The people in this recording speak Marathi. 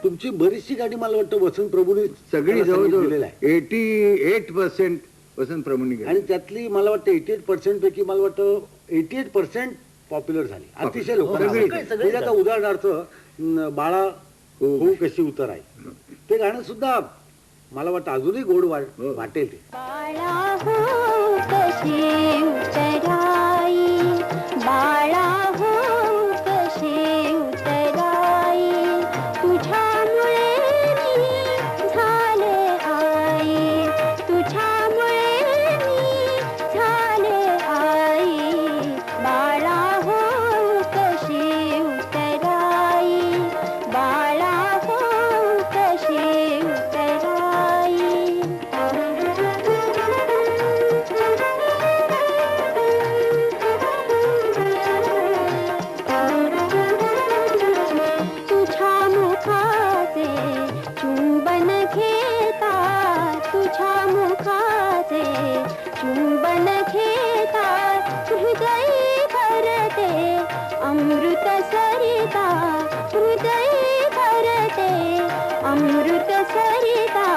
तुमची बरीचशी गाणी मला वाटतं वसंत प्रभूंनी सगळी दिलेलं जवळजवळ आहे 88% वसंत प्रभूंनी केली. आणि त्यातली मला वाटतं 88% पैकी मला वाटतं 88% पॉप्युलर झाली. अतिशय लोकांना सगळी- आवडली. म्हणजे आता उदाहरणार्थ बाळा हो कशी उतर आहे ते गाणं सुद्धा मला वाटतं अजूनही गोड वाटेल ते. बाळा हो कशी उतराई, बाळा हो कशी उतराई, तुझ्यामुळे मी झाले आई, तुझ्यामुळे मी झाले आई, बाळा हो कशी उतराई, बाळा हो कशी उतराई. तुझ्या मुखाचे चुंबन घेता, तुझ्या मुखाचे चुंबन घेता, हृदय भरते अमृत सरिता, हृदय भरते अमृत सरिता,